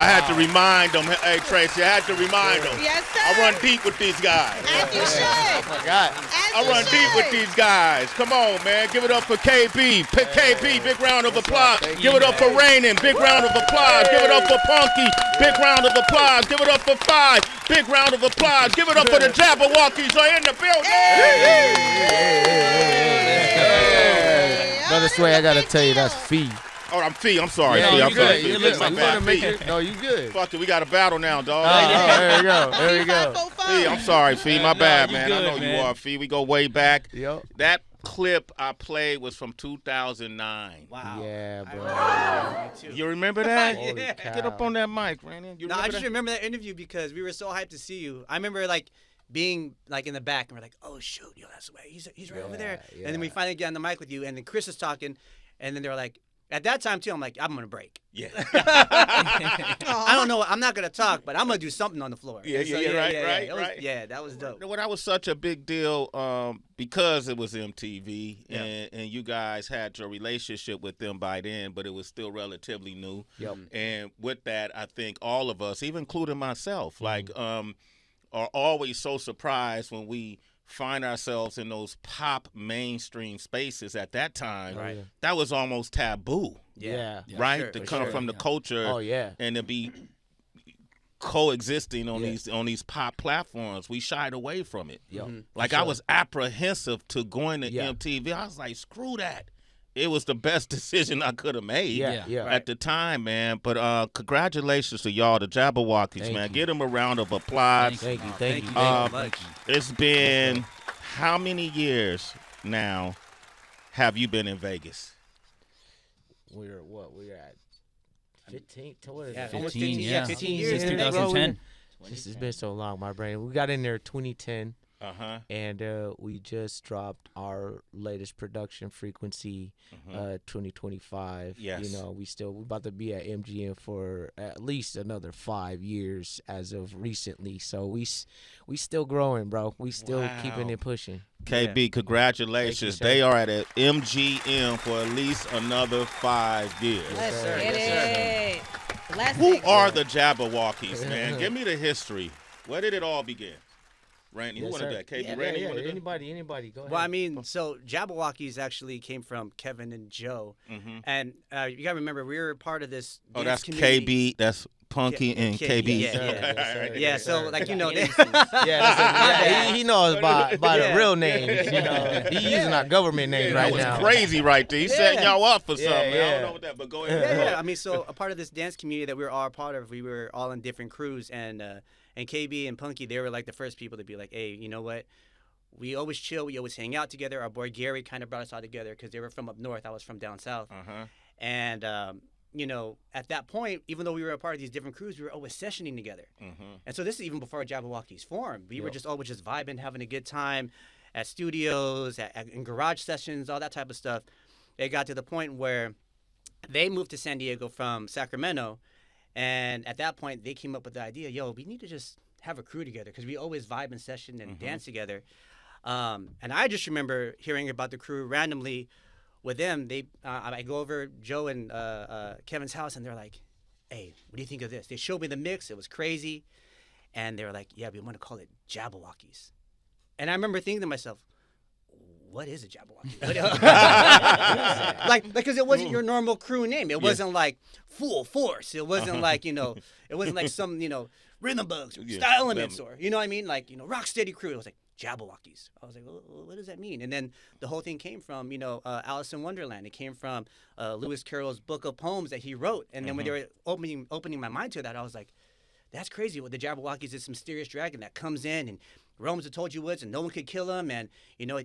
I had to remind them. Hey, Tracy, I had to remind them. Yes, sir. I run deep with these guys. As you should. I forgot. I run deep with these guys. Come on, man. Give it up for KB. KB, big round of applause. Give it up for Rainin. Big round of applause. Give it up for Punky. Big round of applause. Give it up for Five. Big round of applause. Give it up for the Jabbawockeez are in the building. Brother Sway, I gotta tell you, that's Fee. Oh, I'm Fee. I'm sorry. Yeah, Fee. I'm you sorry. good. Fee. You look like My bad, you make Fee. it. No, you good. Fuck it. We got a battle now, dog. There you go. There you go. Fee, I'm sorry, Fee. My bad, you man. good, I know man. you are, Fee. We go way back. Yep. That clip I played was from 2009. Wow. Yeah, I bro. remember that too. You remember that? Holy Yeah. cow. Get up on that mic, Brandon. You No, I remember just that? remember that interview because we were so hyped to see you. I remember like being like in the back and we're like, oh shoot, yo, that's Sway. He's right over there. Yeah, And then we yeah. finally get on the mic with you, and then Chris is talking, and then they were like, at that time too, I'm like, I'm gonna break. Yeah. I don't know. I'm not gonna talk, but I'm gonna do something on the floor. Yeah, And so, right, That was, right. Yeah, that was dope. Well, that was such a big deal because it was MTV, Yeah. and you guys had your relationship with them by then, but it was still relatively new. Yep. And with that, I think all of us, even including myself, like are always so surprised when we find ourselves in those pop mainstream spaces. At that time, Right. that was almost taboo, Yeah. right? sure, to for come sure. from the culture Oh, yeah. and to be coexisting on Yeah. these pop platforms. We shied away from it. Yep. Like I was apprehensive to going to Yeah. MTV. I was like, screw that. It was the best decision I could have made Yeah. at the time, man. But congratulations to y'all, the Jabbawockeez, Thank man. you. Give them a round of applause. Thank you. Thank Thank you you. Um, so much. It's been how many years now have you been in Vegas? We're at 15. What is Yeah, it? almost 15, 15, yeah. 15 years, years. Since bro. 2010. This has been so long, my brain. We got in there 2010, Uh-huh. and we just dropped our latest production, Frequency, 2025. Yes. You know, we're about to be at MGM for at least another 5 years as of recently. So we still growing, bro. We still keeping Wow. it pushing. KB, congratulations. Thank you, They are at a MGM for at least another 5 years. Yes, sir. Get Yes, sir. it. Blessings. Who are the Jabbawockeez, man? Give me the history. Where did it all begin? Randy, who Yes, wanted sir. that? KB, Yeah, Randy, yeah, wanted that? Anybody, go ahead. Well, I mean, so Jabbawockeez actually came from Kevin and Joe, and you gotta remember we were part of this. Oh, dance that's community. KB. That's Punky Yeah, and yeah, KB. yeah, yeah. Yeah, so like you know, they, He knows by the real names. You know, he's using our government names That right was now. crazy right there. He's setting y'all up for something. man. I yeah. don't know what that, but go ahead. yeah. I mean, so a part of this dance community that we were all a part of, we were all in different crews, and KB and Punky, they were like the first people to be like, hey, you know what? We always chill. We always hang out together. Our boy Gary kind of brought us all together because they were from up north. I was from down south. Uh-huh. And, you know, at that point, even though we were a part of these different crews, we were always sessioning together. And so this is even before Jabbawockeez formed. We were just always just vibing, having a good time at studios, in garage sessions, all that type of stuff. It got to the point where they moved to San Diego from Sacramento. And at that point, they came up with the idea, yo, we need to just have a crew together because we always vibe in session and dance together. And I just remember hearing about the crew randomly with them. I go over Joe and Kevin's house, and they're like, hey, what do you think of this? They showed me the mix. It was crazy. And they were like, yeah, we want to call it Jabbawockeez. And I remember thinking to myself, what is a Jabbawockeez? Like, because it wasn't your normal crew name. It wasn't like Full Force. It wasn't like, you know, it wasn't like some, you know, Rhythm Bugs or Style Elements or, you know what I mean? Like, you know, Rocksteady Crew. It was like Jabbawockeez. I was like, well, what does that mean? And then the whole thing came from, you know, Alice in Wonderland. It came from Lewis Carroll's book of poems that he wrote. And then when they were opening my mind to that, I was like, that's crazy. What the Jabbawockeez is, this mysterious dragon that comes in and Romans had told you woods and no one could kill him. And, you know,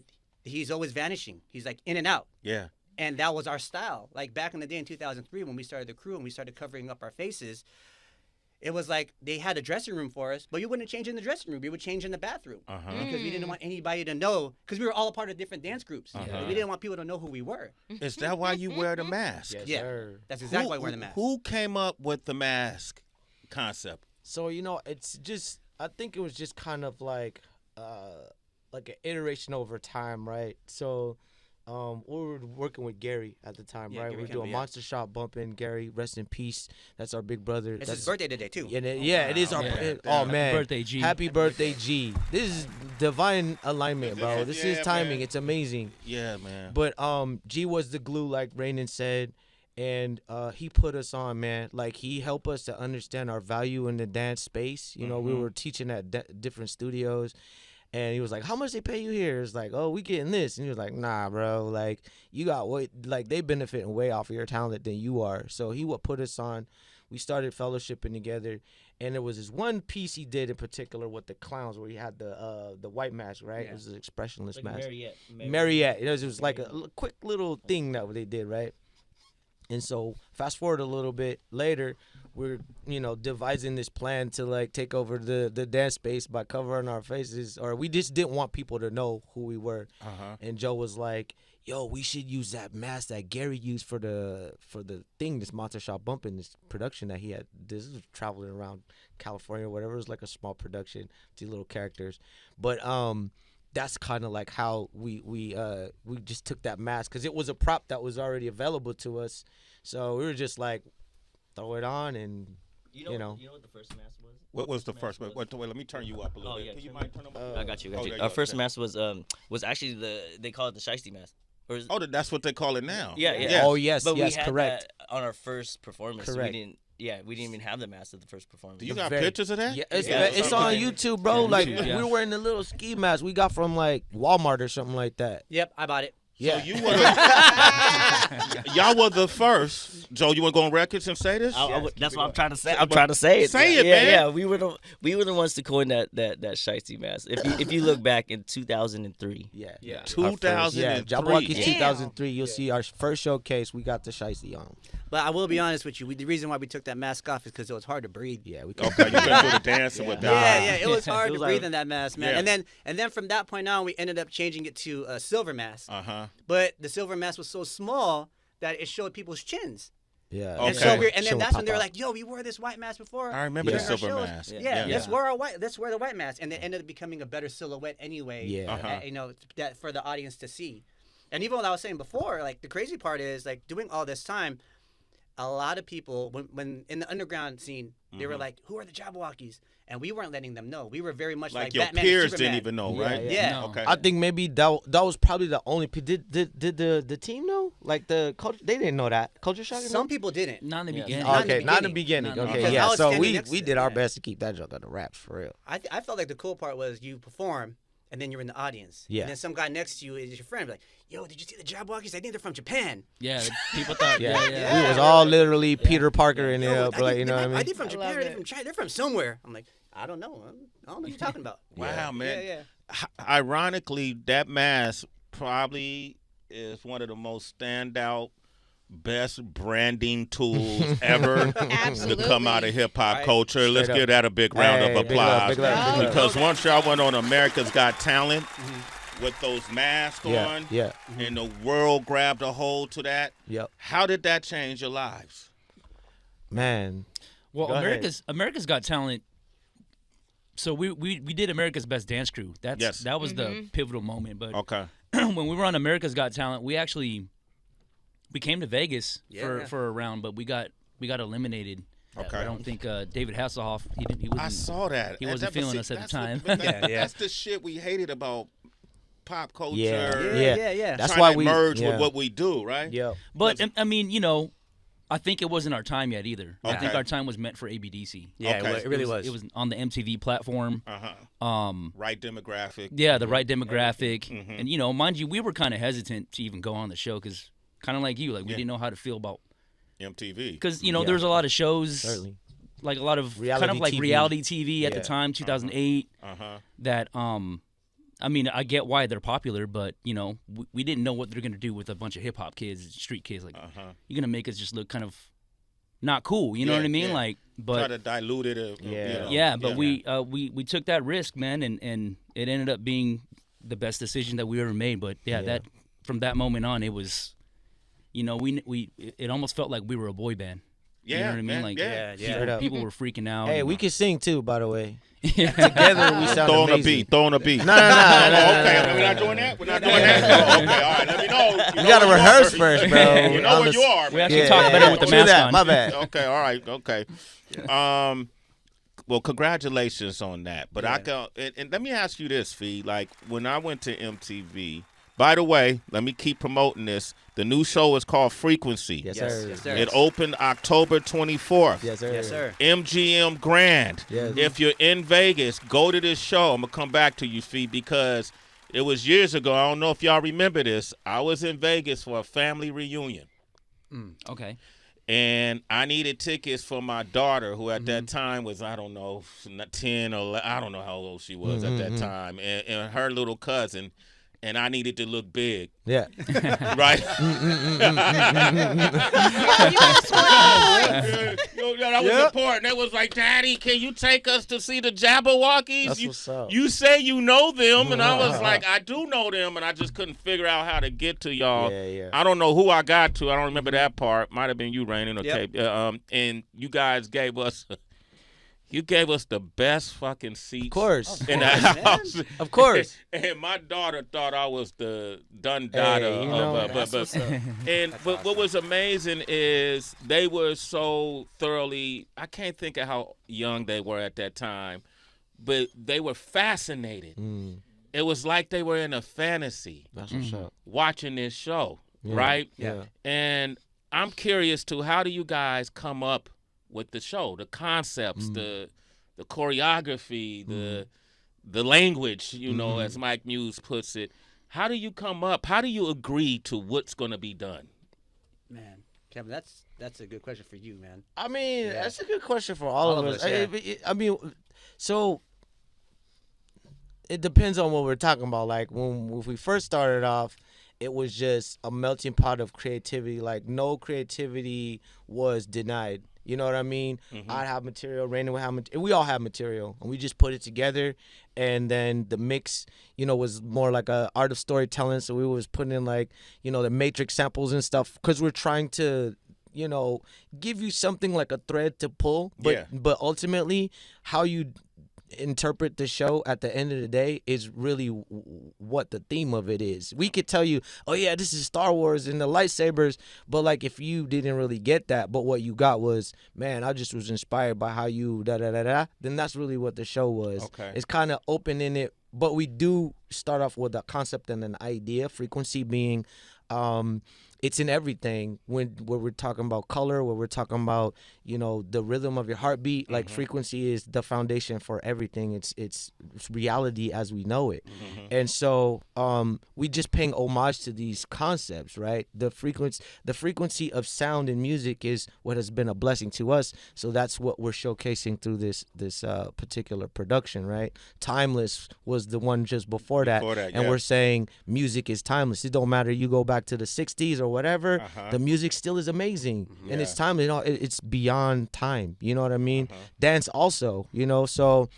he's always vanishing. He's like in and out. Yeah. And that was our style. Like back in the day in 2003 when we started the crew and we started covering up our faces, it was like they had a dressing room for us, but you wouldn't change in the dressing room. We would change in the bathroom because we didn't want anybody to know, because we were all a part of different dance groups. We didn't want people to know who we were. Is that why you wear the mask? Yes, Yeah, sir. that's exactly why we're the mask. Who came up with the mask concept? So, you know, it's just, I think it was just kind of like an iteration over time, right? So we were working with Gary at the time, Yeah, right? Gary We were doing Campbell, yeah. Monster Shop bumping. Gary, rest in peace. That's our big brother. It's That's his birthday today too. And it is our. Yeah. Oh man! birthday, G. Happy birthday, G. This is divine alignment, bro. This is timing. Man. It's amazing. Yeah, man. But G was the glue, like Rainen said, and he put us on, man. Like he helped us to understand our value in the dance space. You know, we were teaching at different studios. And he was like, "How much they pay you here?" It's like, "Oh, we getting this." And he was like, "Nah, bro. Like, you got way, like they benefiting way off of your talent than you are." So he would put us on. We started fellowshipping together, and there was this one piece he did in particular with the clowns, where he had the white mask, right? Yeah. It was an expressionless Like mask. Mariette. Mariette. It was like a quick little thing that they did, right? And so fast forward a little bit later, we're devising this plan to like take over the dance space by covering our faces, or we just didn't want people to know who we were. And Joe was like, "Yo, we should use that mask that Gary used for the thing, this Monster Shop bumping, this production that he had. This is traveling around California or whatever. It was like a small production, these little characters, but that's kind of like how we just took that mask because it was a prop that was already available to us. So we were just like, throw it on and You know what the first mask was? What was the first? Wait, let me turn you up a little bit. yeah, Can you turn mind turn them up? I got you. Oh, there you Our go. first Yeah. mask was actually they call it the shiesty mask. Or is, Oh, that's what they call it now. yeah. Yes. Oh yes, But yes, we had correct. that on our first performance. Correct. We didn't even have the mask at the first performance. Do you got Very- pictures of that? Yeah, it's, Yeah, it's on YouTube, bro. Yeah, Like YouTube, yeah. we were wearing the little ski mask we got from like Walmart or something like that. Yep, I bought it. Yeah, So you were y'all were the first. Joe, you want to go on records and say this? That's what I'm trying to say. I'm trying to say it. Say it, yeah, man. Yeah, we were the ones to coin that shiesty mask. If you look back in 2003. yeah. 2003. Yeah, Jabbawockeez 2003. You'll see our first showcase. We got the shiesty on. But I will be honest with you. The reason why we took that mask off is because it was hard to breathe. Yeah, we. Okay, you been through the dancing with that. Yeah, it was hard It to was breathe like- in that mask, man. Yeah. And then from that point on, we ended up changing it to a silver mask. Uh-huh. But the silver mask was so small that it showed people's chins. Yeah. Okay. And so and then Showing that's when they were pop-out. like, "Yo, we wore this white mask before." I remember the during our silver shows. mask. Yeah, Yeah. let's wear the white mask, and it ended up becoming a better silhouette anyway. Yeah. Uh-huh. That for the audience to see. And even what I was saying before, like the crazy part is like doing all this time, a lot of people when in the underground scene, they were like, "Who are the Jabbawockeez?" And we weren't letting them know. We were very much like your Batman peers and Superman. didn't even know, Yeah, right? Yeah. No. Okay. I think maybe that was probably the only. Did the team know? Like the culture, they didn't know that. Culture Shock. Some people didn't. Not in the Yeah. beginning. Not in the Okay, not in the beginning. beginning. No, no. Okay, Because I yeah. was So standing we next to did them, our yeah. best to keep that joke on the raps for real. I felt like the cool part was you perform and then you're in the audience. Yeah. And then some guy next to you is your friend. Like, "Yo, did you see the Jabbawockeez? I think they're from Japan." Yeah, people thought. Yeah, Yeah. we was all literally Peter Parker in Yo, there, I but like, think you know they what I might- mean? Are they from Japan? Are they from China? They're from somewhere. I'm like, I don't know. I don't know what you're talking about. Wow, man. Yeah. Ironically, that mask probably is one of the most standout, best branding tools ever to Absolutely. come out of hip hop Right. culture. Let's Straight give up. that a big round Hey, of big love, applause. big love, big love. Because once y'all went on America's Got Talent with those masks Yeah, on, yeah, and the world grabbed a hold to that, yep. how did that change your lives? Man, Well, Go ahead. America's Got Talent. So we did America's Best Dance Crew. That was the pivotal moment. But Okay. when we were on America's Got Talent, we came to Vegas Yeah. for a round, but we got eliminated. Okay. I don't think David Hasselhoff. He wasn't. I saw that. He wasn't But feeling see, us at the that's what- time. but that- Yeah. That's the shit we hated about pop culture. yeah. That's trying why to we merge yeah. with what we do, right? Yep. But I mean, I think it wasn't our time yet either. I think Okay. our time was meant for ABDC. Yeah, Okay. it really was. It was on the MTV platform. Right demographic. Yeah, the right demographic, Mhm. and mind you, we were kind of hesitant to even go on the show because, kind of like you, like we Yeah. didn't know how to feel about MTV. because Yeah. there's a lot of shows, Certainly. like a lot of kind Reality of like TV. reality TV at the Yeah. time, 2008. That I mean, I get why they're popular, but we didn't know what they're gonna do with a bunch of hip hop kids, street kids. Like, you're gonna make us just look kind of not cool. You know Yeah, what I mean? yeah. Like, Try but to dilute it. yeah, but we took that risk, man, and it ended up being the best decision that we ever made. But yeah, that from that moment on, it was, it almost felt like we were a boy band. Yeah, You know what I mean? man, Like, yeah. Yeah. Straight up. people were freaking out. Hey, and- we can sing too, by the way. Together we sound Throwing amazing. a beat. No. Okay, we're not doing that. We're not doing that. Oh, okay, all right. Let me know. You gotta rehearse first, bro. You know where you are. We Man. actually talk better with the Do mask that. on. My bad. Okay, all right, okay. Well, congratulations on that. But I can, and let me ask you this, Fee. Like when I went to MTV. By the way, let me keep promoting this. The new show is called Frequency. Yes, Yes, sir. yes, sir. It opened October 24th. Yes, sir. Yes, sir. MGM Grand. Yes. If you're in Vegas, go to this show. I'm going to come back to you, Fee, because it was years ago. I don't know if y'all remember this. I was in Vegas for a family reunion. Okay. And I needed tickets for my daughter, who at that time was, I don't know, 10 or 11, I don't know how old she was at that time, and her little cousin, and I needed to look big. Yeah. Right? That was important. They was like, Daddy, can you take us to see the Jabbawockeez? That's what's up. You say you know them, and I was like, I do know them, and I just couldn't figure out how to get to y'all. Yeah. I don't know who I got to. I don't remember that part. Might have been you, Rainin', or Yep. Kate. And you guys gave us the best fucking seats Of course. in the house. Of course. And my daughter thought I was the dun-dada. Hey, you know, that's what's up. But what was amazing is they were so thoroughly, I can't think of how young they were at that time, but they were fascinated. It was like they were in a fantasy That's what's up. watching this show, right? Yeah. And I'm curious to how do you guys come up with the show, the concepts, the choreography, the language, you know, as Mike Muse puts it. How do you come up? How do you agree to what's going to be done? Man, Kevin, that's a good question for you, man. I mean, that's a good question for all of us. yeah. I mean, so it depends on what we're talking about. Like when we first started off, it was just a melting pot of creativity. Like no creativity was denied. You know what I mean? I'd have material, Rainin would have material. We all have material, and we just put it together. And then the mix, you know, was more like a art of storytelling. So we was putting in like, you know, the Matrix samples and stuff because we're trying to, you know, give you something like a thread to pull. But ultimately, how you interpret the show at the end of the day is really what the theme of it is. We could tell you, oh yeah, this is Star Wars and the lightsabers, but like if you didn't really get that, but what you got was, man, I just was inspired by how you then that's really what the show was. Okay. It's kind of open in it, but we do start off with a concept and an idea, frequency being it's in everything when we're talking about color, where we're talking about, you know, the rhythm of your heartbeat. Like frequency is the foundation for everything. It's reality as we know it. And so we just paying homage to these concepts, right? The frequency of sound and music is what has been a blessing to us. So that's what we're showcasing through this particular production, right? Timeless was the one just before that, and we're saying music is timeless. It don't matter. You go back to the 60s or whatever, the music still is amazing, and it's time. You know, it's beyond time. You know what I mean? Dance also. You know, so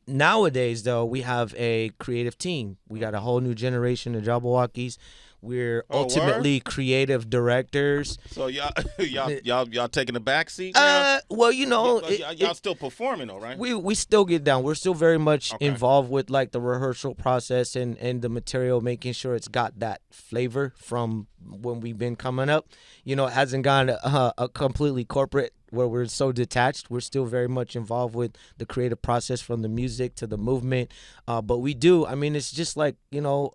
nowadays though we have a creative team. We got a whole new generation of Jabbawockeez. We're ultimately creative directors. So y'all taking the back seat now? Well, you know, y'all still performing though, right? We still get down. We're still very much involved with like the rehearsal process and the material, making sure it's got that flavor from when we've been coming up. You know, it hasn't gone a completely corporate where we're so detached. We're still very much involved with the creative process from the music to the movement. But we do. I mean, it's just like, you know,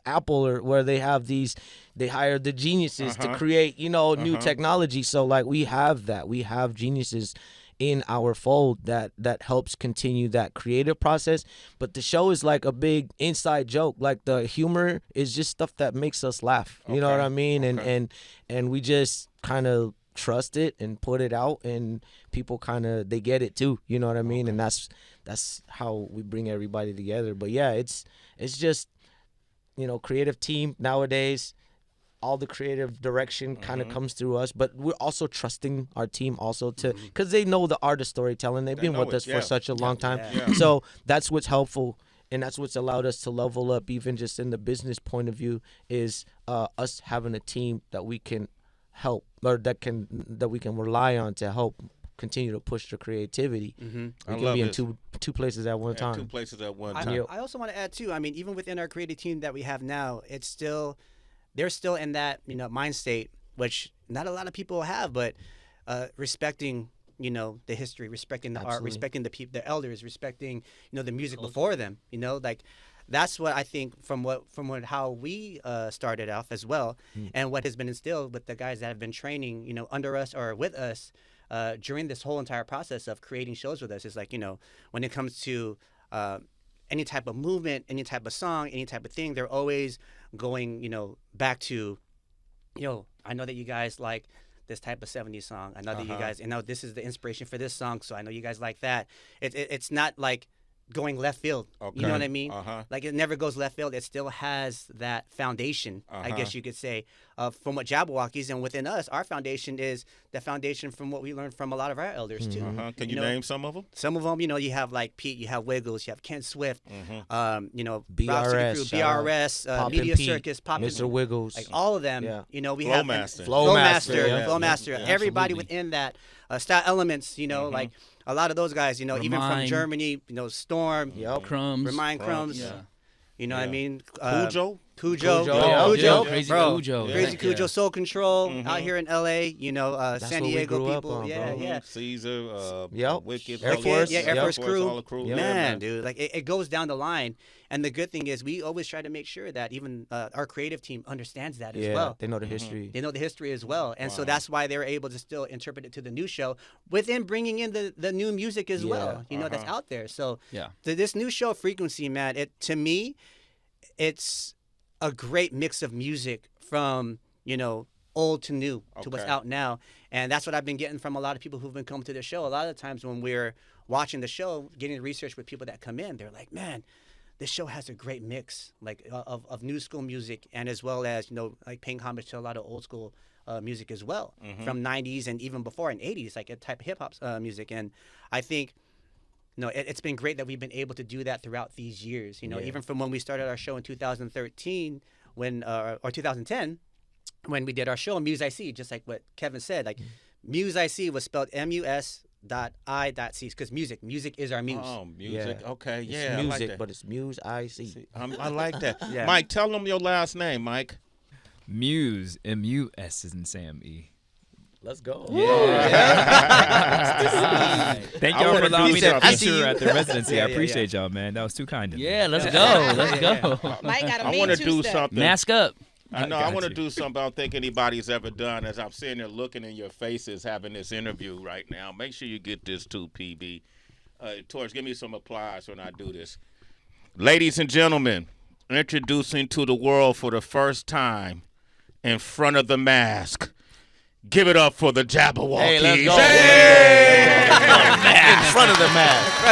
Apple or where they have they hire the geniuses to create, you know, new technology. So like we have that. We have geniuses in our fold that helps continue that creative process. But the show is like a big inside joke. Like the humor is just stuff that makes us laugh. You know what I mean? And we just kind of trust it and put it out, and people kind of they get it too. You know what I mean? And that's how we bring everybody together. But yeah, it's just, you know, creative team nowadays. All the creative direction kind of comes through us, but we're also trusting our team also to, because they know the art of storytelling. They've been with us for such a long time. So that's what's helpful, and that's what's allowed us to level up, even just in the business point of view, is us having a team that we can help, or that we can rely on to help continue to push the creativity. We can be in two places at one time. Two places at one I, time. I also want to add too. I mean, even within our creative team that we have now, they're still in that mind state, which not a lot of people have, but respecting the history, respecting the art, respecting the people, the elders, respecting the music before them. Like that's what I think from how we started off as well, and what has been instilled with the guys that have been training under us or with us during this whole entire process of creating shows with us. Is like when it comes to any type of movement, any type of song, any type of thing, they're always going back to I know that you guys like this type of 70s song. I know that you guys, this is the inspiration for this song, so I know you guys like that. It's not like going left field. Okay. You know what I mean? Like it never goes left field. It still has that foundation, I guess you could say, from what Jabbawockeez and within us, our foundation is the foundation from what we learned from a lot of our elders too. Can you name some of them? Some of them, you have like Pete, you have Wiggles, you have Ken Swift, BRS, BRS, Media Circus, Mr. Wiggles, like all of them. We have Flowmaster, everybody within that. Style Elements, like a lot of those guys, even from Germany, Storm, Crumbs, Remind Crumbs, what I mean? Cujo, Crazy bro. Cujo, Crazy Cujo, Soul Control, out here in LA, San Diego people, Caesar, Wicked, Air Force, Air Force Crew, all the crew. Man, dude, like it goes down the line. And the good thing is we always try to make sure that even our creative team understands that as well. They know the history. They know the history as well. And so that's why they're able to still interpret it to the new show within bringing in the new music as well, that's out there. So this new show, Frequency, man, to me, it's a great mix of music from, old to new to what's out now. And that's what I've been getting from a lot of people who've been coming to the show. A lot of the times when we're watching the show, getting research with people that come in, they're like, man, this show has a great mix, like of new school music, and as well as like paying homage to a lot of old school music as well, from '90s and even before in '80s, like a type of hip hop music. And I think, it's been great that we've been able to do that throughout these years. Even from when we started our show in 2013, or 2010, when we did our show Muse IC, just like what Kevin said, like Muse IC was spelled MUS.I.C, because music is our muse. Oh, music. Yeah. Okay, It's yeah, music, I like that. but it's Muse IC. I like that. Yeah. Mike, tell them your last name, Mike. Muse, M-U-S is in Sam E. Let's go. Thank y'all for allowing me to something. feature at the residency. I appreciate y'all, man. That was too kind of me. Yeah, let's go. Let's go. Mike got a I mean want to do two-step. something. Mask up. I know. I got want to you. do something I don't think anybody's ever done. As I'm sitting there looking in your faces, having this interview right now. Make sure you get this too, PB. Torch, give me some applause when I do this. Ladies and gentlemen, introducing to the world for the first time, in front of the mask. Give it up for the Jabbawockeez. Hey, let's go. Hey! In front of the mask.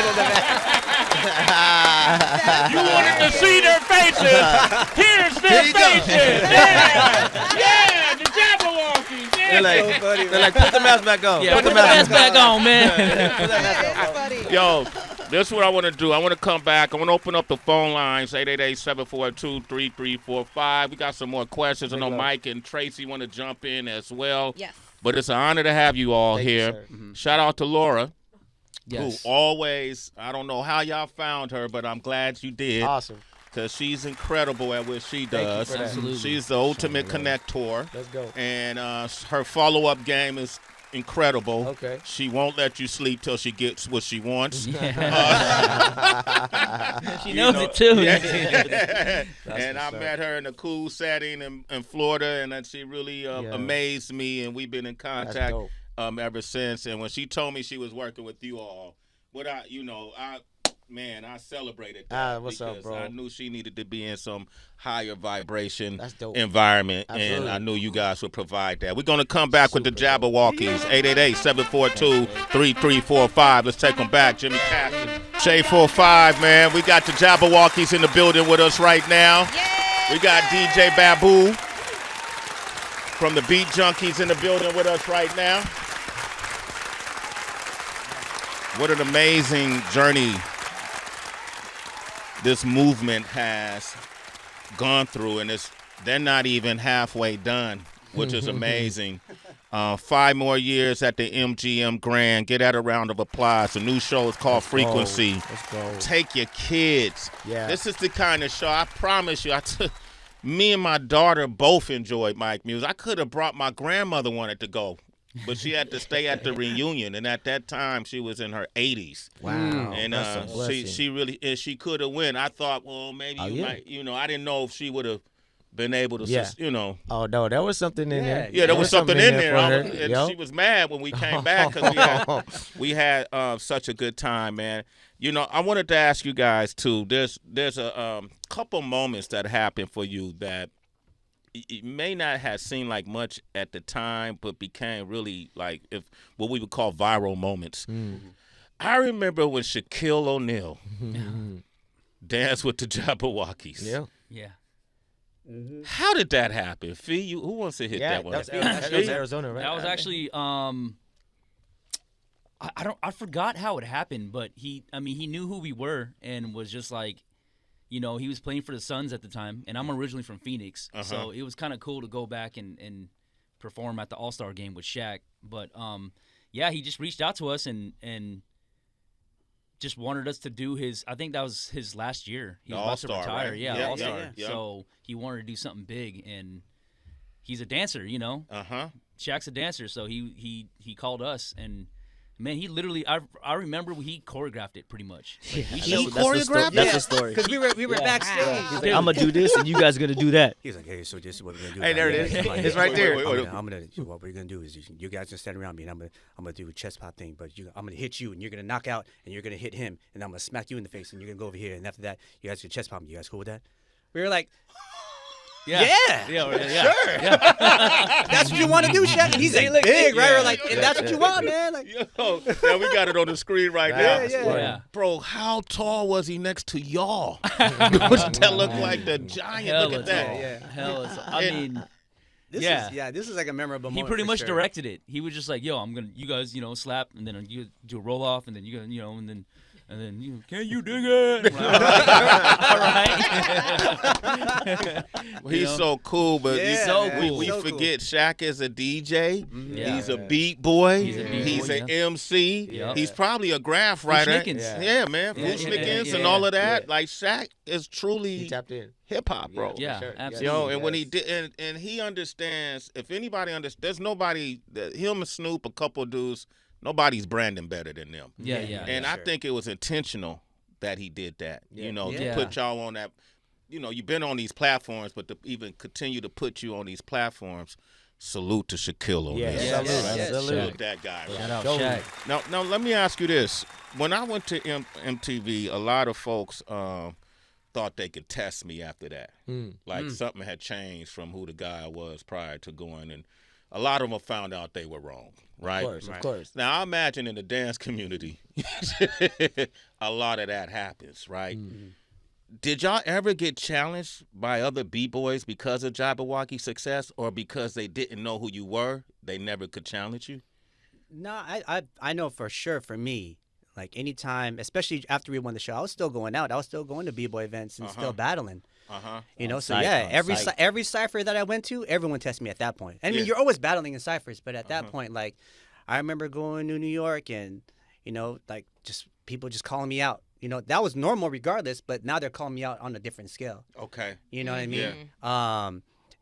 You wanted to see their faces. Here's their faces. Yeah, the Jabbawockeez. Yeah. They're like, put the mask back on. Yeah, put the mask back on, man. Yo, this is what I want to do. I want to come back. I want to open up the phone lines, 888-742-3345. We got some more questions. I know Mike and Tracy want to jump in as well. Yes. But it's an honor to have you all Thank you, here. sir. Shout out to Laura, Yes. who always, I don't know how y'all found her, but I'm glad you did. Awesome. Because she's incredible at what she does. for that. Absolutely. She's the ultimate connector. Let's go. And her follow-up game is incredible. Okay. She won't let you sleep till she gets what she wants. She knows it too. Yeah. And I what's up. met her in a cool setting in Florida, and then she really amazed me, and we've been in contact dope. Ever since. And when she told me she was working with you all, I celebrated that what's up, because bro? I knew she needed to be in some higher vibration That's dope. environment, Absolutely. and I knew you guys would provide that. We're going to come back with the Jabbawockeez, 888-742-3345. Let's take them back, Jimmy Caston. Shay 45, man. We got the Jabbawockeez in the building with us right now. We got DJ Babu from the Beat Junkies in the building with us right now. What an amazing journey this movement has gone through, and they're not even halfway done. which is amazing. 5 more years at the MGM Grand. Get that a round of applause. The new show is called Frequency. Let's go. Take your kids. Yeah. This is the kind of show, I promise you, me and my daughter both enjoyed Mike music. I could have brought my grandmother wanted to go, but she had to stay at the reunion, and at that time she was in her 80s. Wow. And that's a blessing. she really, and she could have went. I thought, well, maybe you might, I didn't know if she would have been able to, Oh no, there was something in there. Yeah, there was something in there. for her. And she was mad when we came back because we had such a good time, man. I wanted to ask you guys too. There's a couple moments that happened for you that it may not have seemed like much at the time, but became really like what we would call viral moments. I remember when Shaquille O'Neal danced with the Jabbawockeez. Yeah. Yeah. How did that happen? Fee, who wants to hit that one? That was Arizona, right? That was actually I forgot how it happened, but he knew who we were and was just like, he was playing for the Suns at the time, and I'm originally from Phoenix, so it was kind of cool to go back and perform at the All-Star game with Shaq. But he just reached out to us and just wanted us to do I think that was his last year. He was about to retire. Right? Yeah, All-Star. Yeah. So he wanted to do something big, and he's a dancer, Shaq's a dancer, so he called us, and man, he literally I remember he choreographed it pretty much. Like, he choreographed That's the story. Because we were backstage. He's like, I'm gonna do this, and you guys are gonna do that. He's like, hey, so this is what we're gonna do. Hey, there it is. It's right there. What we're gonna do is you guys just stand around me, and I'm gonna do a chest pop thing, but I'm gonna hit you, and you're gonna knock out, and you're gonna hit him, and I'm gonna smack you in the face, and you're gonna go over here, and after that, you guys can chest pop me. You guys cool with that? We were like, yeah. Sure. That's what you want to do, Shaq. And he's like big, right? We're like, that's what you want, man. Like, yeah, we got it on the screen right now. Yeah. Bro, how tall was he next to y'all? That looked like the giant. Look at that. This is like a memorable moment. He pretty for much sure. directed it. He was just like, yo, you guys, slap, and then you do a roll off, and then and then you can you dig it? All right. He's so cool, but we so forget Shaq is a DJ. Yeah. He's a beat boy. He's an MC. Yeah. He's probably a graph writer. Schnickens. Man. Schnickens Yeah. and all of that. Yeah. Like Shaq is truly He tapped in. hip hop, bro. Yeah, Sure. absolutely. And when he did, and he understands. If anybody understands, there's nobody. Him and Snoop, a couple dudes. Nobody's branding better than them. Yeah. And I think it was intentional that he did that. To put y'all on that. You've been on these platforms, but to even continue to put you on these platforms, salute to Shaquille O'Neal. Yes. Salute that guy. Right? Shout out Shaq. Now, let me ask you this. When I went to MTV, a lot of folks thought they could test me after that. Something had changed from who the guy was prior to going, and a lot of them found out they were wrong, right? Of course. Now, I imagine in the dance community, a lot of that happens, right? Did y'all ever get challenged by other B-boys because of Jabbawockeez success, or because they didn't know who you were, they never could challenge you? No, I know for sure for me, like anytime, especially after we won the show, I was still going out. I was still going to B-boy events and still battling. Every cipher that I went to, everyone tested me at that point. I mean, you're always battling in ciphers, but at that point, like, I remember going to New York and, like, just people just calling me out. That was normal regardless, but now they're calling me out on a different scale. Okay. You know what I mean? Yeah.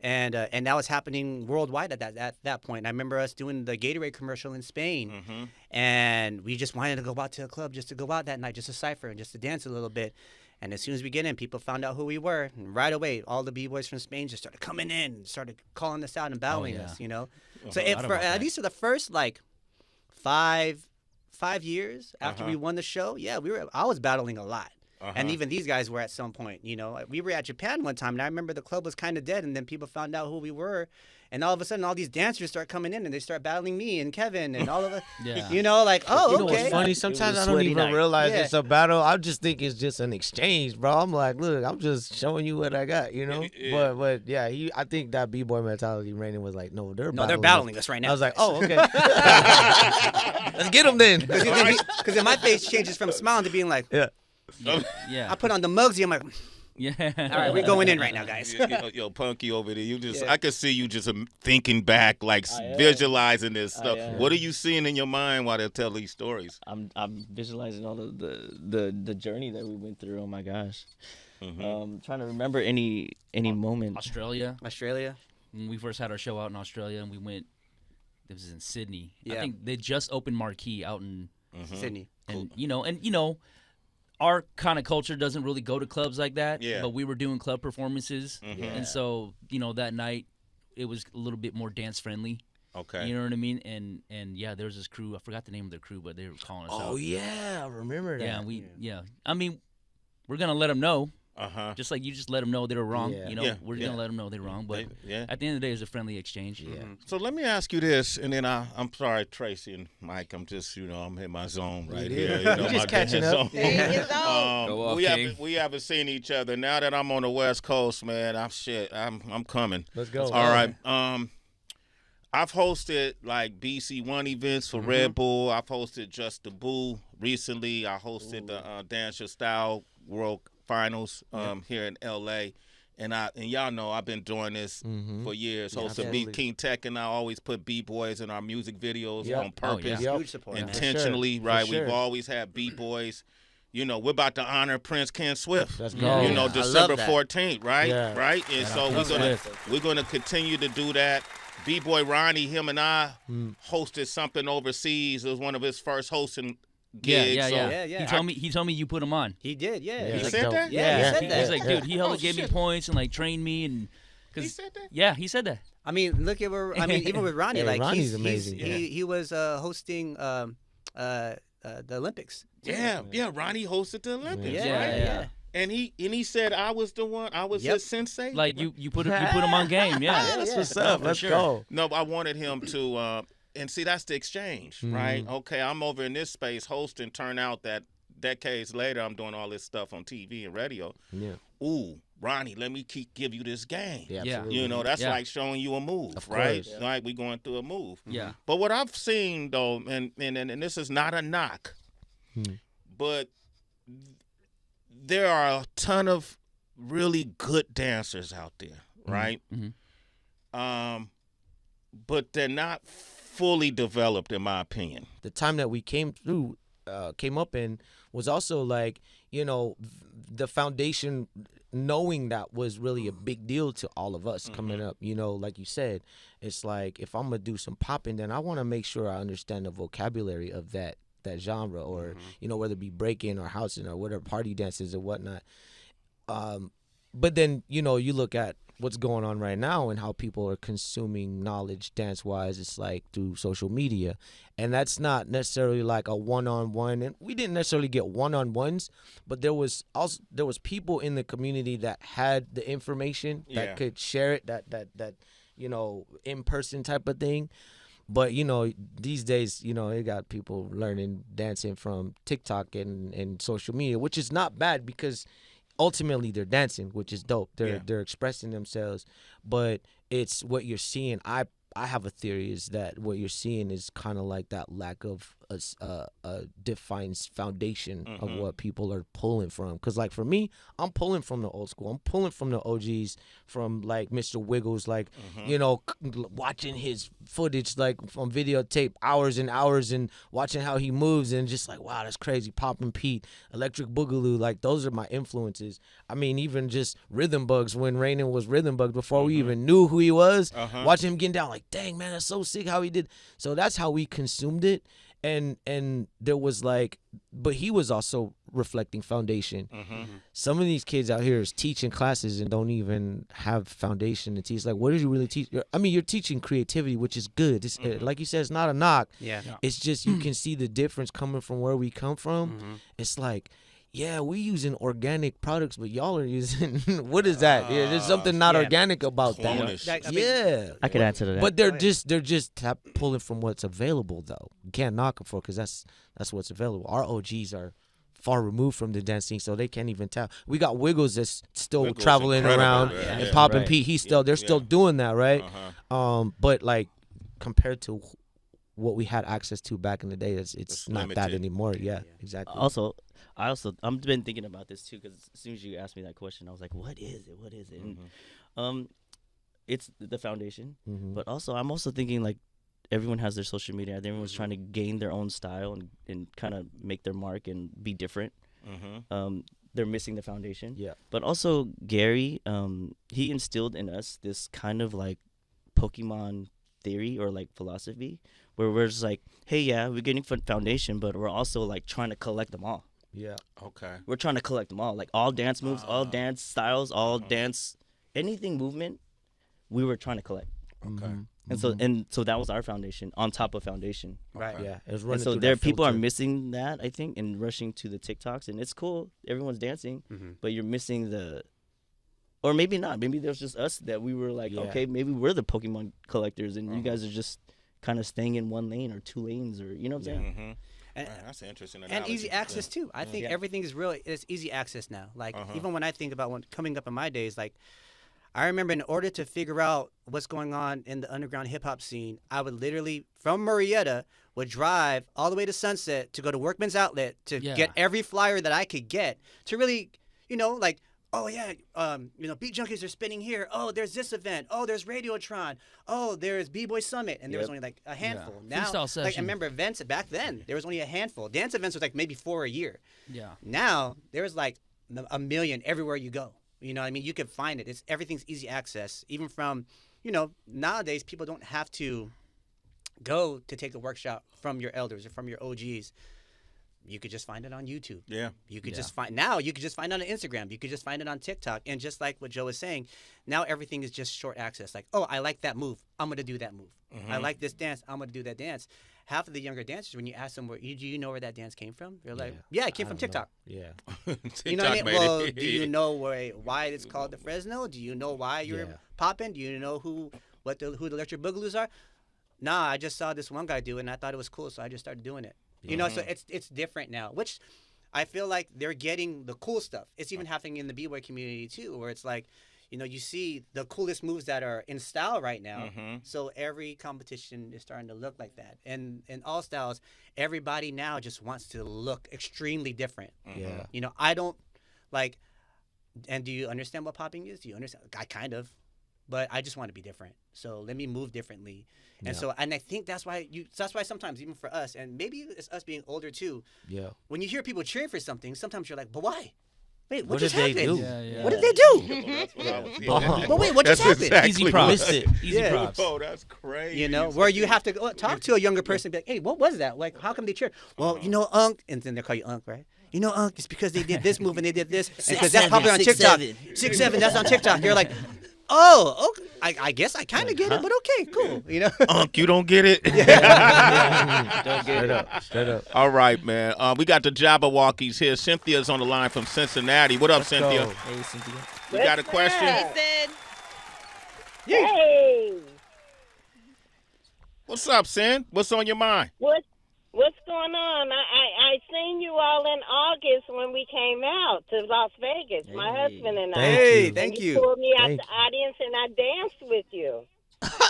And that was happening worldwide at that point. And I remember us doing the Gatorade commercial in Spain, and we just wanted to go out to a club just to go out that night, just to cipher and just to dance a little bit. And as soon as we get in, people found out who we were. And right away, all the B-boys from Spain just started coming in and started calling us out and battling us, So at least for the first, like, five years after we won the show, I was battling a lot. And even these guys were at some point, We were at Japan one time, and I remember the club was kind of dead, and then people found out who we were. And all of a sudden, all these dancers start coming in, and they start battling me and Kevin and all of it. Like, oh, okay. What's funny? Sometimes I don't even realize it's a battle. I just think it's just an exchange, bro. I'm like, look, I'm just showing you what I got, But I think that B-boy mentality, Rainen was like, no, they're battling us right now. I was like, oh, okay. Let's get them then. Because then my face changes from smiling to being like, Yeah. I put on the Muggsy. I'm like, Yeah. All right, we're going in right now, guys. Yo, Punky over there. You just, I could see you just thinking back, like visualizing this stuff. What are you seeing in your mind while they tell these stories? I'm visualizing all of the journey that we went through. Oh my gosh. Trying to remember any moment. Australia. When we first had our show out in Australia, and we went. This was in Sydney. Yeah. I think they just opened Marquee out in Sydney. And you know, our kind of culture doesn't really go to clubs like that. Yeah. But we were doing club performances, and so that night it was a little bit more dance friendly. Okay. You know what I mean? And yeah, there was this crew. I forgot the name of their crew, but they were calling us out. Oh yeah, I remember that. Yeah, I mean, we're gonna let them know. Just like you just let them know they were wrong. Yeah. We're gonna let them know they're wrong. But at the end of the day, it's a friendly exchange. Yeah. So let me ask you this, and then I'm sorry, Tracy and Mike. I'm just I'm in my zone right here. You're just catching up. Go off, King. We haven't seen each other. Now that I'm on the West Coast, man, I'm coming. Let's go. All right. I've hosted like BC1 events for Red Bull. I've hosted Just the Boo recently. I hosted the Dance Your Style World Finals here in LA. And y'all know I've been doing this for years. Hosted Beat King Tech, and I always put B-boys in our music videos on purpose. Huge support, intentionally, right? For sure. We've always had B-boys. We're about to honor Prince Ken Swift. Let's go. December that. 14th, right? Yeah. Right? And so we're gonna continue to do that. B-boy Ronnie, him and I hosted something overseas. It was one of his first hosting gigs. Yeah. He told me you put him on. He did, Yeah. He Let's said go. that? Yeah, he said that. He's like, dude, he hella Oh, gave me shit. points and like trained me and. He said that? Yeah, he said that. I mean, look at where. I mean, even with Ronnie, Yeah, like Ronnie's he's amazing. he was hosting the Olympics. Yeah, Ronnie hosted the Olympics, right? Yeah. And he said I was the one. I was his sensei. Like you put him on game. Yeah, That's what's up. Let's go. No, but I wanted him to, and see, that's the exchange, right? Okay, I'm over in this space hosting. Turn out that decades later, I'm doing all this stuff on TV and radio. Yeah. Ooh, Ronnie, let me Yeah. give you this game. Absolutely. That's Yeah. like showing you a move, Of right? course. Like we going through a move. Yeah. But what I've seen though, and this is not a knock, but there are a ton of really good dancers out there, right? But they're not fully developed, in my opinion. The time that we came up in was also like, the foundation, knowing that was really a big deal to all of us coming up. Like you said, it's like if I'm gonna do some popping, then I want to make sure I understand the vocabulary of that genre, or whether it be breaking or housing or whatever, party dances or whatnot. But then you look at what's going on right now and how people are consuming knowledge dance wise. It's like through social media, and that's not necessarily like a one-on-one. And we didn't necessarily get one-on-ones, but there was people in the community that had the information that could share it, that in person type of thing. But these days, you got people learning dancing from TikTok and social media, which is not bad because ultimately they're dancing, which is dope. They're expressing themselves, but it's what you're seeing. I have a theory is that what you're seeing is kind of like that lack of a defined foundation of what people are pulling from. Because like for me, I'm pulling from the old school. I'm pulling from the OGs, from like Mr. Wiggles, like watching his footage like on videotape hours and hours and watching how he moves and just like, wow, that's crazy. Poppin' Pete, Electric Boogaloo, like those are my influences. I mean, even just Rhythm Bugs, when Rainin was Rhythm Bugs before we even knew who he was, watching him getting down like, dang man, that's so sick how he did. So that's how we consumed it. And there was like, but he was also reflecting foundation. Some of these kids out here is teaching classes and don't even have foundation to teach. Like, what did you really teach? You're teaching creativity, which is good. It's, like you said, it's not a knock. Yeah. It's just you can see the difference coming from where we come from. It's like, yeah, we using organic products, but y'all are using what is that? There's something not organic about Clonish. that. I could answer to that. But they're just pulling from what's available though. You can't knock them for it because that's what's available. Our OGs are far removed from the dancing, so they can't even tell. We got Wiggles that's still Wiggles traveling around incredible, and popping right. Pete. They're still doing that, right? But like compared to what we had access to back in the day. It's not that limited. anymore. Yeah, exactly. I've been thinking about this too, because as soon as you asked me that question, I was like, what is it? What is it? And it's the foundation, but also I'm also thinking like everyone has their social media. Everyone's trying to gain their own style and kind of make their mark and be different. They're missing the foundation. Yeah. But also Gary, he instilled in us this kind of like Pokemon theory or like philosophy where we're just like, hey, yeah, we're getting foundation, but we're also like trying to collect them all. Yeah. Okay. We're trying to collect them all, like all dance moves, all dance styles, all dance, anything movement, we were trying to collect. Okay. And so that was our foundation on top of foundation. Right. Yeah. It was And running so through there that people are filter. missing that, I think, and rushing to the TikToks, and it's cool. Everyone's dancing, but you're missing or maybe not. Maybe there's just us that we were like, okay, maybe we're the Pokemon collectors, and you guys are just kind of staying in one lane or two lanes, or you know what I'm saying? And, That's an interesting and analogy. easy access too. I think everything is really it's easy access now. Like even when I think about when coming up in my days, like I remember in order to figure out what's going on in the underground hip hop scene, I would literally from Murrieta would drive all the way to Sunset to go to Workman's Outlet to get every flyer that I could get to really, like, oh yeah, Beat Junkies are spinning here. Oh, there's this event. Oh, there's Radiotron. Oh, there's B-Boy Summit, and there was only like a handful. Now, Freestyle like I session. remember events back then, there was only a handful. Dance events was like maybe 4 a year. Yeah. Now there's like a million everywhere you go. You know what I mean? You can find it. Everything's easy access. Even from, nowadays people don't have to go to take a workshop from your elders or from your OGs. You could just find it on YouTube. Yeah. You could just find you could just find it on Instagram. You could just find it on TikTok. And just like what Joe was saying, now everything is just short access. Like, oh, I like that move. I'm gonna do that move. I like this dance. I'm gonna do that dance. Half of the younger dancers, when you ask them, do you know where that dance came from? They're like, yeah, it came from TikTok. Yeah. You know what I mean? Well, do you know why it's called the Fresno? Do you know why you're popping? Do you know who the Electric Boogaloos are? Nah, I just saw this one guy do it, and I thought it was cool, so I just started doing it. So it's different now, which I feel like they're getting the cool stuff. It's even happening in the B-boy community too, where it's like, you see the coolest moves that are in style right now. So every competition is starting to look like that. And in all styles, everybody now just wants to look extremely different. Yeah. I don't like, and do you understand what popping is? Do you understand? I kind of, but I just want to be different. So let me move differently. And and I think that's why sometimes even for us, and maybe it's us being older too. Yeah. When you hear people cheering for something, sometimes you're like, but why? Wait, what did just they happened? do? Yeah. What did they do? That's what I was But wait, what just happened? Exactly Easy props. Missed it. Easy props. Oh, that's crazy. Where you have to go talk to a younger person and be like, hey, what was that? Like, how come they cheered? Well, Unc, and then they call you Unc, right? Unc, it's because they did this move and they did this. Because that's popular on TikTok. 6'7", that's on TikTok. You're like, oh, okay. I guess I kind of get it, but okay, cool. Unc, you don't get it? Straight up. All right, man. We got the Jabbawockeez here. Cynthia's on the line from Cincinnati. What up, Cynthia? go. Hey, Cynthia. You got a question? Sid. Hey, What's up, Cyn? What's on your mind? what's going on? I seen you all in August when we came out to Las Vegas, my Hey. husband and I. Hey, And thank you you. pulled me out Thank the audience and I danced with you.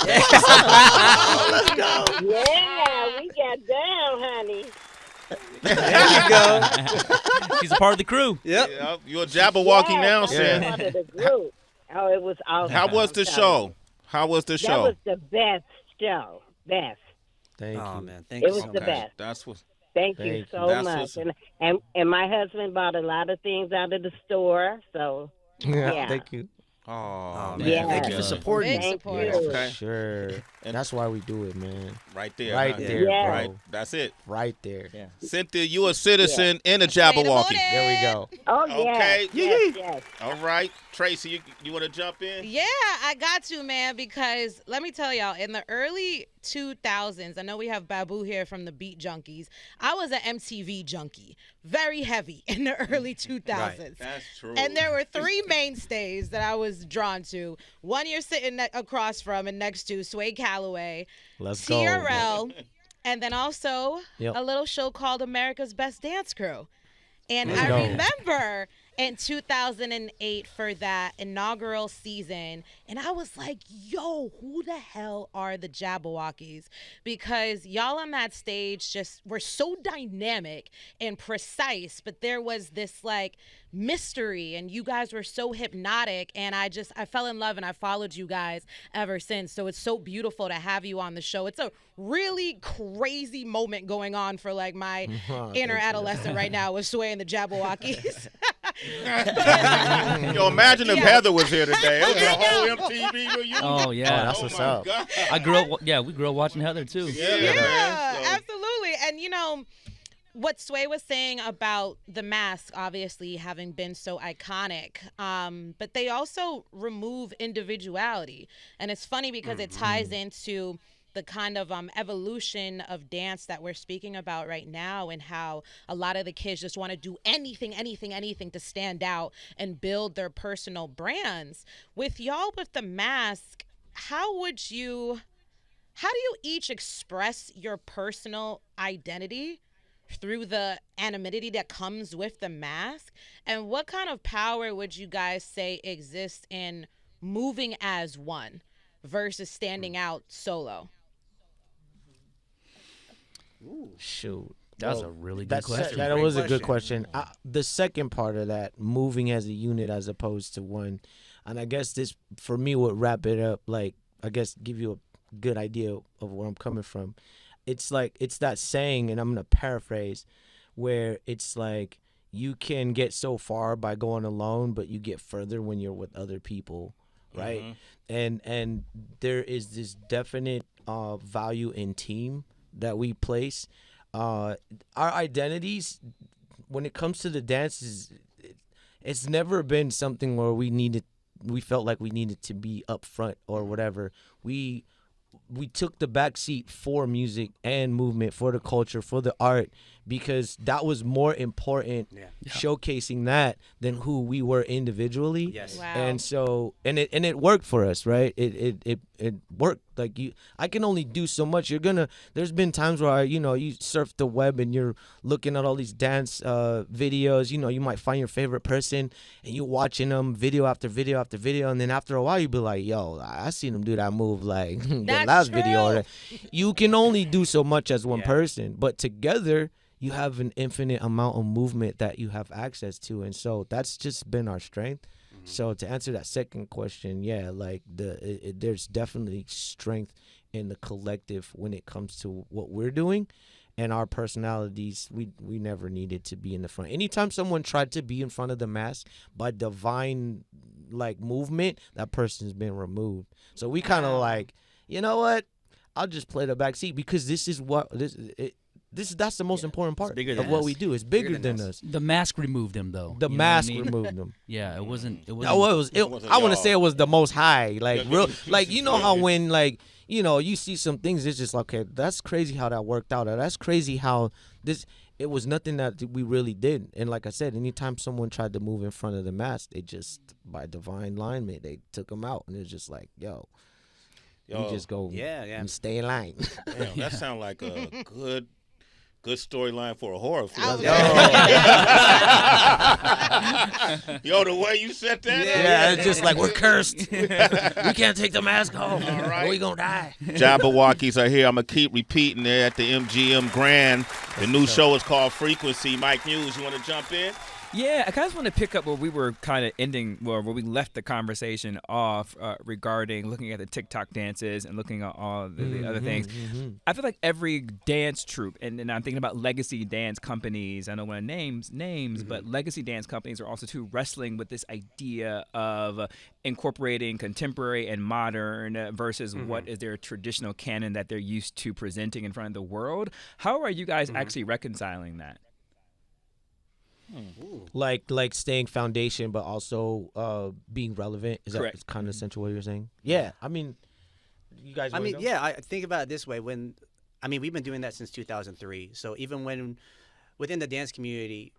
Let's go. Yeah, we got down, honey. There you go. He's a part of the crew. Yep. Yeah, you're a Jabberwocky now, I'm Cyn. part of the group. Oh, it was awesome. How was the I'm telling show? you. How was the That show? was the best show. Best. Thank Oh, you. man. Thank It you was so the much. best. That's what. Thank Thank you you. so That's much. what's- And my husband bought a lot of things out of the store, so Yeah. Thank you. Oh, Man, Yeah. thank you for supporting. Big thank support. you. Okay. Sure. And- That's why we do it, man. right there. Right huh? there, Yeah. bro. Right. That's it. Right there. Yeah. Cynthia, you a citizen and a Say the Jabberwocky. vote There we go. Oh, Okay. yes, yes. All right. Tracy, you want to jump in? Yeah, I got to, man, because let me tell y'all, in the early 2000s, I know we have Babu here from the Beat Junkies. I was an MTV junkie, very heavy in the early 2000s. That's true. And there were three mainstays that I was drawn to. One you're sitting across from and next to Sway Calloway, Let's go. TRL, and then also Yep. a little show called America's Best Dance Crew. And Let's I go. remember in 2008 for that inaugural season, and I was like, yo, who the hell are the Jabbawockeez? Because y'all on that stage just were so dynamic and precise, but there was this like mystery, and you guys were so hypnotic, and I fell in love, and I followed you guys ever since. So it's so beautiful to have you on the show. It's a really crazy moment going on for like my inner adolescent right now with Sway and the Jabbawockeez. Yo, imagine if Heather was here today. It was a whole MTV reunion. Oh yeah, that's what's up. God. I grew up. Yeah, we grew up watching Heather too. Yeah, man. So- absolutely. And you know what Sway was saying about the mask, obviously having been so iconic, but they also remove individuality, and it's funny because it ties into the kind of evolution of dance that we're speaking about right now, and how a lot of the kids just want to do anything to stand out and build their personal brands. With y'all with the mask, how do you each express your personal identity through the anonymity that comes with the mask? And what kind of power would you guys say exists in moving as one versus standing out solo? Shoot. That's a really good question. That was a good question. The second part of that, moving as a unit as opposed to one, and I guess this for me would wrap it up. Like, I guess give you a good idea of where I'm coming from. It's like, it's that saying, and I'm gonna paraphrase, where it's like you can get so far by going alone, but you get further when you're with other people, right? And there is this definite value in team that we place. Our identities, when it comes to the dances, it's never been something where we felt like we needed to be up front or whatever. We took the back seat for music and movement, for the culture, for the art, because that was more important, showcasing that than who we were individually. Yes. Wow. And so, and it worked for us, right? It worked. Like, I can only do so much. There's been times where you surf the web and you're looking at all these dance videos. You might find your favorite person and you're watching them video after video after video, and then after a while you be like, yo, I seen them do that move like the That's last true. video. You can only do so much as one person, but together you have an infinite amount of movement that you have access to, and so that's just been our strength. So to answer that second question, like there's definitely strength in the collective when it comes to what we're doing, and our personalities. We never needed to be in the front. Anytime someone tried to be in front of the mask by divine like movement, that person's been removed. So we kind of like, you know what? I'll just play the back seat, because that's the most important part of what we do. It's bigger than us. The mask removed him, though. The You know mask what I mean? removed them. Yeah, it wasn't. I want to say it was the most high. Like real, like how when you see some things, it's just like, okay, that's crazy how that worked out. Or that's crazy how it was nothing that we really did. And like I said, anytime someone tried to move in front of the mask, they just, by divine alignment, they took them out. And it's just like, yo, you just go and stay in line. Damn, that sounds like a good storyline for a horror film. Yo, the way you said that. It's just like, we're cursed. We can't take the mask off. All right. We gonna die. Jabbawockeez are here. I'm gonna keep repeating it at the MGM Grand. The new show is called Frequency. Mike Muse, you want to jump in? Yeah, I kind of want to pick up where we were kind of ending, where we left the conversation off regarding looking at the TikTok dances and looking at all the other things. I feel like every dance troupe, and I'm thinking about legacy dance companies. I don't want to name names, but legacy dance companies are also too wrestling with this idea of incorporating contemporary and modern versus what is their traditional canon that they're used to presenting in front of the world. How are you guys actually reconciling that? Like staying foundation, but also being relevant. Is Correct. that kind of essential what you're saying? Yeah, I mean, you guys. I think about it this way. We've been doing that since 2003. So even within the dance community,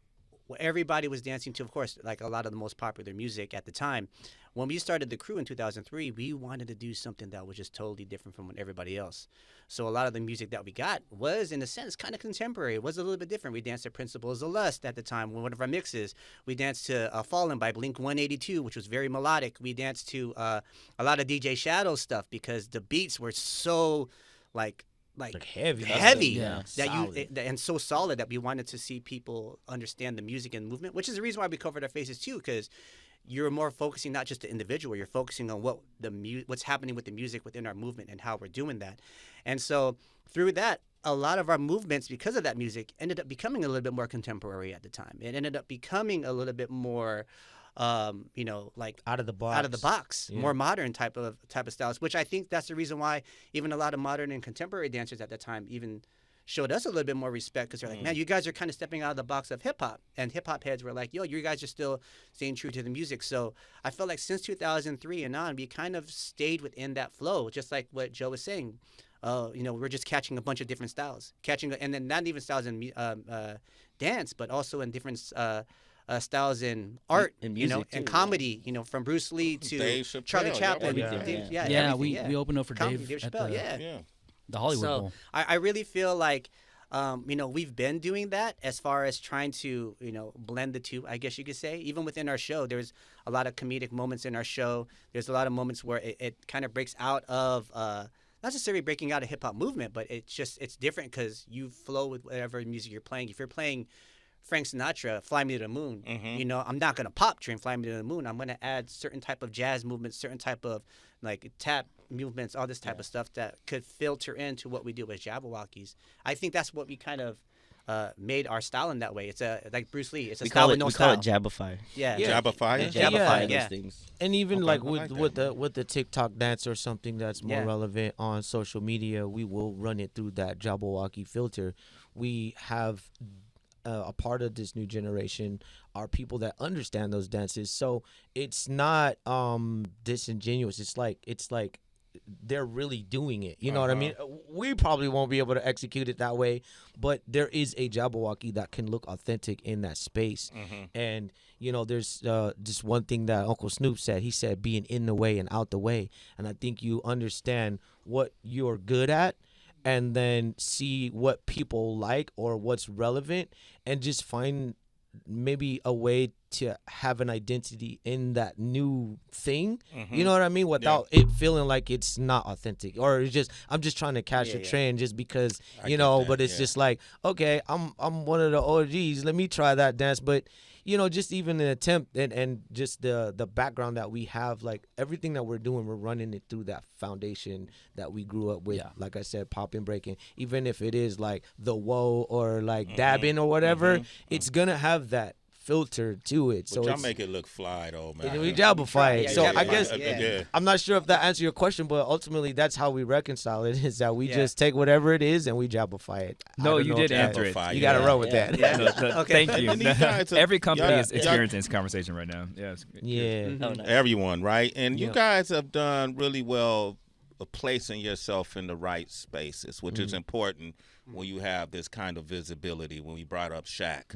what everybody was dancing to, of course, like a lot of the most popular music at the time. When we started the crew in 2003, we wanted to do something that was just totally different from everybody else. So a lot of the music that we got was, in a sense, kind of contemporary. It was a little bit different. We danced to Principles of Lust at the time, one of our mixes. We danced to Fallen by Blink-182, which was very melodic. We danced to a lot of DJ Shadow stuff because the beats were so, like heavy Yeah. and so solid that we wanted to see people understand the music and movement, which is the reason why we covered our faces too, because you're more focusing not just the individual, you're focusing on what's happening with the music within our movement and how we're doing that. And so through that, a lot of our movements, because of that music, ended up becoming a little bit more contemporary at the time. It ended up becoming a little bit more like out of the box, yeah. More modern type of styles, which I think that's the reason why even a lot of modern and contemporary dancers at that time even showed us a little bit more respect, because they're like, man, you guys are kind of stepping out of the box of hip hop, and hip hop heads were like, yo, you guys are still staying true to the music. So I felt like since 2003 and on, we kind of stayed within that flow, just like what Joe was saying. We're just catching a bunch of different styles, and then not even styles in dance, but also in different styles in art, in music and too, comedy, from Bruce Lee to Dave Chappelle, Charlie Chaplin. everything, We opened up for Comedy, Dave at Chappelle, the Hollywood So Bowl. I really feel like, we've been doing that as far as trying to, blend the two, I guess you could say. Even within our show, there's a lot of comedic moments in our show. There's a lot of moments where it kind of breaks out of, not necessarily breaking out a hip hop movement, but it's different because you flow with whatever music you're playing. If you're playing Frank Sinatra, Fly Me to the Moon, I'm not going to pop during Fly Me to the Moon. I'm going to add certain type of jazz movements, certain type of like tap movements, all this type of stuff that could filter into what we do with Jabbawockeez. I think that's what we kind of made our style in that way. It's like Bruce Lee. It's a style with no style. We call it Jabbify. Yeah. Jabbify. Jabbify, those yeah. things. And even Okay, with the TikTok dance or something that's more Yeah. relevant on social media, we will run it through that Jabberwocky filter. We have a part of this new generation are people that understand those dances, so it's not disingenuous. It's like they're really doing it. You know what I mean? We probably won't be able to execute it that way, but there is a Jabberwocky that can look authentic in that space. And there's just one thing that Uncle Snoop said. He said being in the way and out the way. And I think you understand what you're good at, and then see what people like or what's relevant, and just find maybe a way to have an identity in that new thing. You know what I mean? Without it feeling like it's not authentic, or it's just I'm just trying to catch a trend just because but it's just like, okay, I'm one of the OGs, let me try that dance. But just even an attempt and just the background that we have, like everything that we're doing, we're running it through that foundation that we grew up with. Yeah. Like I said, popping, breaking, even if it is like the whoa or like dabbing or whatever, it's gonna have that filter to it. So y'all make it look fly though, man. we Jabbify it. So I guess yeah. I'm not sure if that answers your question, but ultimately that's how we reconcile it, is that we just take whatever it is and we Jabbify it. No, you did answer it. You got to roll with that. Okay. Thank you. And these guys are- Every company y'all- is experiencing this conversation right now. Yeah. Yeah. Oh, nice. Everyone, right? And you Yeah. guys have done really well placing yourself in the right spaces, which is important when you have this kind of visibility. When we brought up Shaq,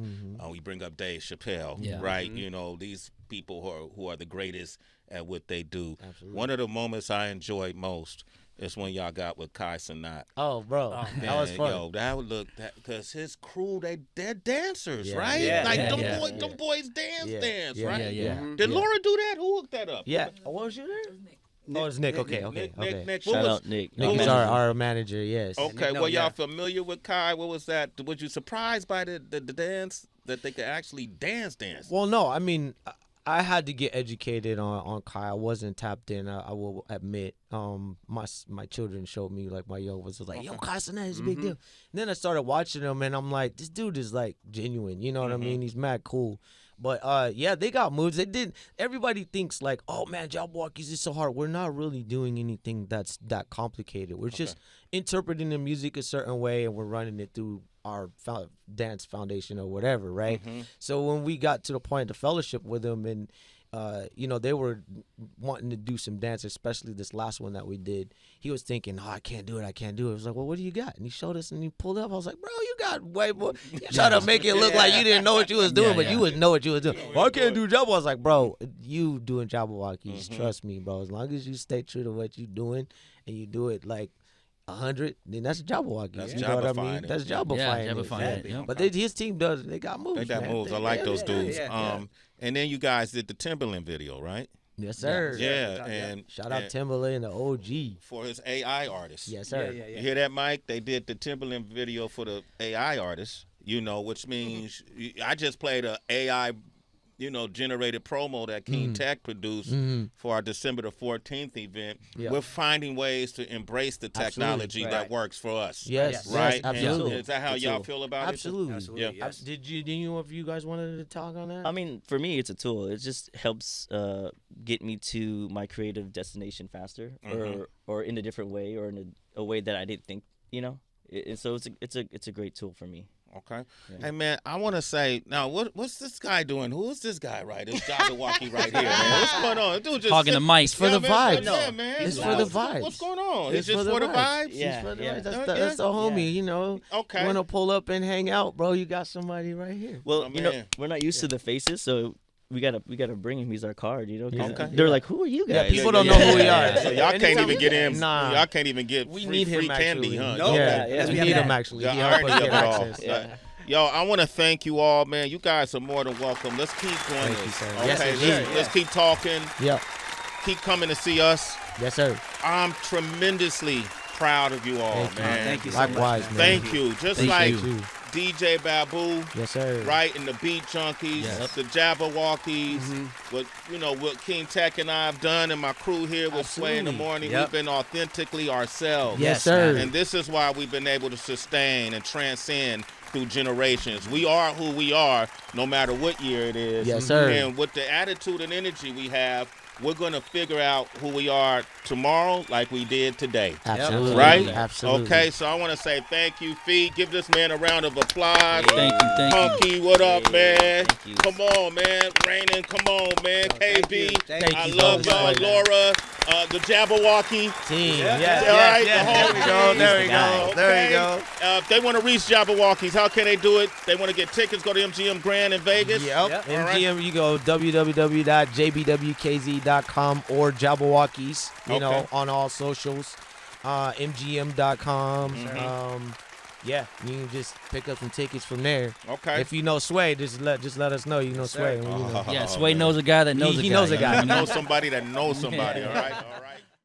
we bring up Dave Chappelle, Yeah. right? These people who are the greatest at what they do. Absolutely. One of the moments I enjoyed most is when y'all got with Kai Cenat. Oh, bro, that was fun. Yo, that would look because his crew, they're dancers, Yeah. right? Yeah. Like Yeah. them boys dance, Yeah. right? Yeah. Did Laura do that? Who hooked that up? Yeah. Oh, what was you there? Oh, it's Nick. Okay. Nick, Okay. Nick, Shout what was- out Nick. Nick is our manager. Yes. Okay, No, well, yeah. y'all familiar with Kai? What was that? Was you surprised by the dance, that they could actually dance? Well, no, I mean, I had to get educated on Kai. I wasn't tapped in. I will admit. My children showed me, like my young was like, yo, Kai Cenat is a big deal. And then I started watching him, and I'm like, this dude is like genuine. You know what I mean? He's mad cool. But yeah, they got moves. They did. Everybody thinks like, oh man, Jabbawockeez is so hard. We're not really doing anything that's that complicated. We're just interpreting the music a certain way, and we're running it through our dance foundation or whatever, right? So when we got to the point of fellowship with him, and they were wanting to do some dance, especially this last one that we did. He was thinking, I can't do it. I was like, well, what do you got? And he showed us, and he pulled up. I was like, bro, you got way more. You try to make it look like you didn't know what you was doing, but you would know what you was doing. Well, I can't do Jabba. I was like, bro, you doing Jabbawockeez. Trust me, bro. As long as you stay true to what you doing and you do it like 100, then that's Jabbawockeez. That's you know what I mean? Jabbafying it. That's Jabbafying it. Jabbafying it, yep. But his team does. They got moves. They got man. moves. I like those dudes. yeah. And then you guys did the Timberland video, right? Yes, sir. Yeah, and Shout out Timberland, the OG. for his AI artist. Yes, sir. You hear that, Mike? They did the Timberland video for the AI artist, which means I just played a AI, generated promo that King Tech produced for our December the 14th event. Yeah. We're finding ways to embrace the technology Absolutely. that works for us. Yes, Right? yes, absolutely. And is that how y'all feel about Absolutely. Absolutely, yes. Did you know if you guys wanted to talk on that? I mean, for me, it's a tool. It just helps get me to my creative destination faster, or in a different way, or in a way that I didn't think. So it's a great tool for me. Okay. Hey, man, I want to say, now, what's this guy doing? Who is this guy right? This Jabbawockeez right here, man. What's going on? Dude just Hogging the mic. for the vibes. Yeah, man. It's for the vibes. What's going on? It's It's just for the vibes? Yeah, It's for the yeah. vibes. That's the homie, Okay. You want to pull up and hang out, bro? You got somebody right here. Well, Oh, man. we're not used to the faces, so we gotta bring him. He's our card, 'cause Okay. they're like, who are you guys? people don't know who we are. So y'all can't Anytime even get in. Nah. Y'all can't even get We free, need him free candy, actually. huh? No. Yeah, Yeah, we we have need him that. actually. The He helped irony us of get it all. access. Yo, I want to thank you all, man. You guys are more than welcome. Let's keep doing Thank you, this. sir. Okay, Yes, indeed. let's keep talking. Yep. Keep coming to see us. Yes, sir. I'm tremendously proud of you all, Thank you. man. Thank you so Likewise, much. man. Thank you. Just Thank like you. DJ Babu, Yes, sir. right, and the Beat Junkies, Yes. the Jabbawockeez, what King Tech and I have done, and my crew here with Sway in the Absolutely. morning. Yep. We've been authentically ourselves. Yes, sir. And this is why we've been able to sustain and transcend through generations. We are who we are, no matter what year it is. Yes, sir. And with the attitude and energy we have, we're going to figure out who we are tomorrow like we did today. Absolutely. Right? Absolutely. Okay, so I want to say thank you, Feet. Give this man a round of applause. Thank you. Punky, what up, man? Thank you. Come on, man. Rainin', come on, man. Thank KB, you. Thank I you, love brother. y'all. Laura, the Jabbawockeez. Team. Yeah. Yes, All right, yes, the yes. whole There we go. team. There we guy. go. There we go. If they want to reach Jabbawockeez, how can they do it? They want to get tickets, go to MGM Grand in Vegas. Yep. Yep. MGM, you go www.jbwkz.com or Jabbawockeez, Okay. on all socials. MGM.com. Yeah, you can just pick up some tickets from there. Okay. If you know Sway, just let us know you know Sway. sir. You know. Yeah, Sway knows a guy that knows a guy. He knows a guy. You know somebody that knows somebody, all right? All right.